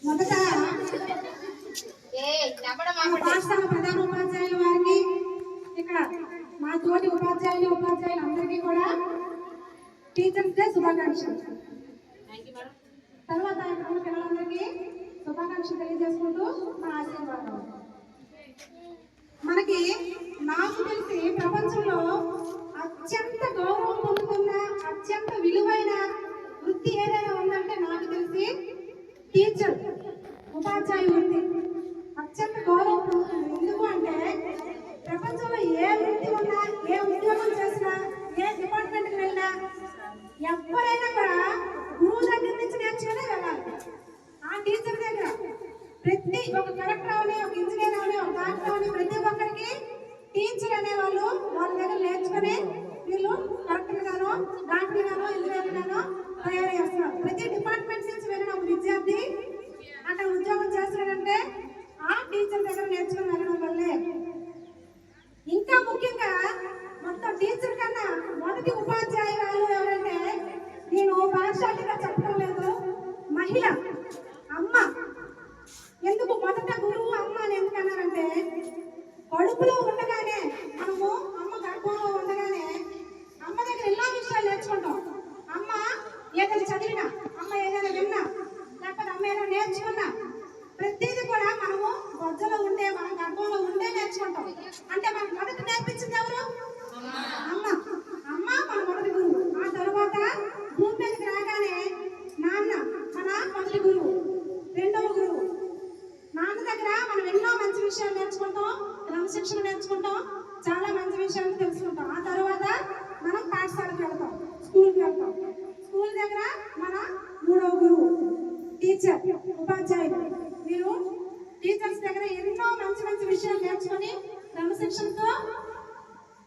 మొదట పాఠశాల ప్రధాన ఉపాధ్యాయుల వారికి, ఇక్కడ మా తోటి ఉపాధ్యాయులందరికీ కూడా టీచర్స్ డే శుభాకాంక్షలు. తర్వాత ఇక్కడ ఉన్న పిల్లలందరికీ శుభాకాంక్షలు తెలియజేసుకుంటూ మా ఆశీర్వాదం. మనకి నాకు తెలిసి ప్రపంచంలో అత్యంత గౌరవం పొందుతున్న అత్యంత విలువైన వృత్తి ఏదైనా ఉందంటే నాకు తెలిసి టీచర్, ఉపాధ్యాయ వృత్తి అత్యంత గౌరవం పొందుతుంది. ఎందుకు అంటే ప్రపంచంలో ఏ వృత్తి ఉన్నా, ఏ ఉద్యోగం చేసినా, ఏ డిపార్ట్మెంట్కి వెళ్ళినా ఎవరైనా కూడా గురువు దగ్గర నుంచి నేర్చుకునే వెళ్ళాలి. ఆ టీచర్ దగ్గర ప్రతి ఒక కలెక్టర్ అవని, ఒక ఇంజనీర్ అవని, ఒక డాక్టర్ అవని, ప్రతి ఒక్కరికి టీచర్ అనేవాళ్ళు వాళ్ళ దగ్గర నేర్చుకుని వీళ్ళు కలెక్టర్ గానో, డాక్టర్ గానో, ఇంజనీర్ గానో తయారు చేస్తున్నారు. ప్రతి డిపార్ట్మెంట్ నుంచి వెళ్ళిన ఒక విద్యార్థి అక్కడ ఉద్యోగం చేస్తున్నాడంటే ఆ టీచర్ దగ్గర నేర్చుకుని వెళ్ళడం వల్లే. ఇంకా ముఖ్యంగా మొత్తం టీచర్ కన్నా మొదటి ఉపాధ్యాయురాలు ఎవరంటే, నేను పాఠశాలగా చెప్పడం లేదు, మహిళ, అమ్మ. ఎందుకు మొదట గురువు అమ్మ అని ఎందుకన్నారంటే, కడుపులో ఉండగానే మనము అమ్మ గర్భంలో ఉండగానే అమ్మ దగ్గర ఎన్నో విషయాలు నేర్చుకుంటాం. అమ్మ ఏదైనా చదివినా, అమ్మ ఏదైనా విన్నా, లేకపోతే అమ్మ ఏదైనా నేర్చుకున్నా ప్రతిదీ కూడా మనము గొజ్జలో ఉండే, మన గర్భంలో ఉండే నేర్చుకుంటాం. అంటే మనకు మొదటి నేర్పించింది ఎవరు? అమ్మ. అమ్మ మన మొదటి గురువు. ఆ తర్వాత భూమి మీదకి రాగానే నాన్న మన మొదటి గురువు, రెండవ గురువు. నాన్న దగ్గర మనం ఎన్నో మంచి విషయాలు నేర్చుకుంటాం, క్రమశిక్షణ నేర్చుకుంటాం, చాలా మంచి విషయాలు తెలుసుకుంటాం. ఆ తర్వాత మనం పాఠశాలకు వెళ్తాం, స్కూల్కి వెళ్తాం. స్కూల్ దగ్గర మన మూడవ గురువు టీచర్, ఉపాధ్యాయులు. మీరు టీచర్స్ దగ్గర ఎన్నో మంచి మంచి విషయాలు నేర్చుకొని క్రమశిక్షణతో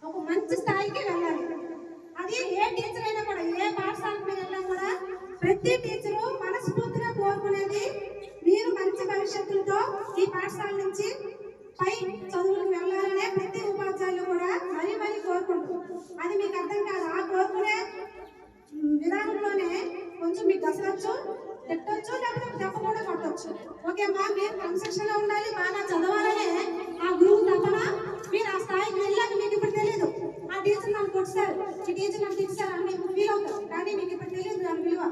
ఒక మంచి స్థాయికి వెళ్ళాలి. అది ఏ టీచర్ అయినా కూడా, ఏ పాఠశాలకు మీరు వెళ్ళినా కూడా ప్రతి టీచరు మనస్ఫూర్తిగా కోరుకునేది మీరు మంచి భవిష్యత్తులతో ఈ పాఠశాల నుంచి పై చదువులకు వెళ్ళాలనే ప్రతి ఉపాధ్యాయులు కూడా మరీ మరీ కోరుకుంటారు. అది మీకు అర్థం కాదు. ఆ కోరుకునే విధానంలోనే కొంచెం మీకు దసరచ్చు, తిట్టొచ్చు, లేకపోతే దెబ్బ కూడా కొట్టచ్చు. ఓకే అమ్మా, మీరు క్రమశిక్షణలో ఉండాలి, బాగా చదవాలనే ఆ గురువు తప్పన మీరు ఆ స్థాయికి వెళ్ళాక మీకు ఇప్పుడు తెలియదు. ఆ టీచర్ నన్ను కొట్టారు, ఈ టీచర్ నన్ను తిట్టారు అని మీకు ఫీల్ అవుతారు. కానీ మీకు ఇప్పుడు తెలియదు దాని విలువ.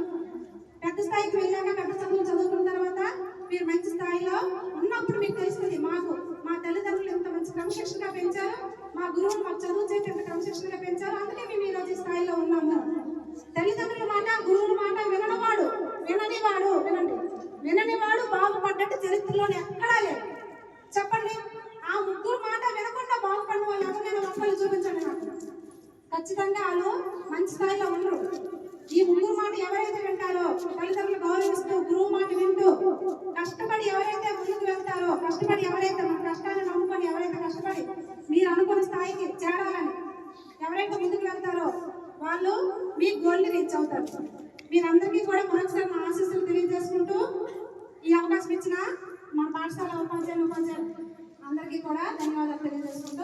పెద్ద స్థాయికి వెళ్ళాక, పెద్ద చదువులు చదువుకున్న తర్వాత మీరు మంచి స్థాయిలో ఉన్నప్పుడు మీకు తెలుస్తుంది, మాకు మా తల్లిదండ్రులు ఎంత మంచి క్రమశిక్షణగా పెంచారు, మా గురువులు మాకు చదువు చేసి ఎంత క్రమశిక్షణగా పెంచారు, అందుకే మేము ఈరోజు ఈ స్థాయిలో ఉన్నాము. తల్లిదండ్రుల మాట, గురువుల మాట విననివాడు, విననివాడు బాగుపడ్డట్టు చరిత్రలోనే ఎక్కడా లేదు. చెప్పండి, ఆ ముగ్గురు మాట వినకుండా బాగుపడిన వాళ్ళు ఎవరైనా ఒక్కళ్ళు చూపించండి నాకు. ఖచ్చితంగా వాళ్ళు మంచి స్థాయిలో ఉండరు. ఈ ముగ్గురు మాట ఎవరైతే వింటారో, తల్లిదండ్రులు గౌరవిస్తూ గురువు మాట వింటూ కష్టపడి ఎవరైతే ముందుకు వెళ్తారో, కష్టపడి ఎవరైతే మన కష్టాన్ని నమ్ముకొని ఎవరైతే కష్టపడి మీరు అనుకున్న స్థాయికి చేరాలని ఎవరైతే ముందుకు వెళ్తారో వాళ్ళు మీ గోల్ని రీచ్ అవుతారు. మీరందరికీ కూడా మరొకసారి నా ఆశీస్సులు తెలియజేసుకుంటూ ఈ అవకాశం ఇచ్చిన మన పాఠశాల ఉపాధ్యాయులు అందరికీ కూడా ధన్యవాదాలు తెలియజేసుకుంటూ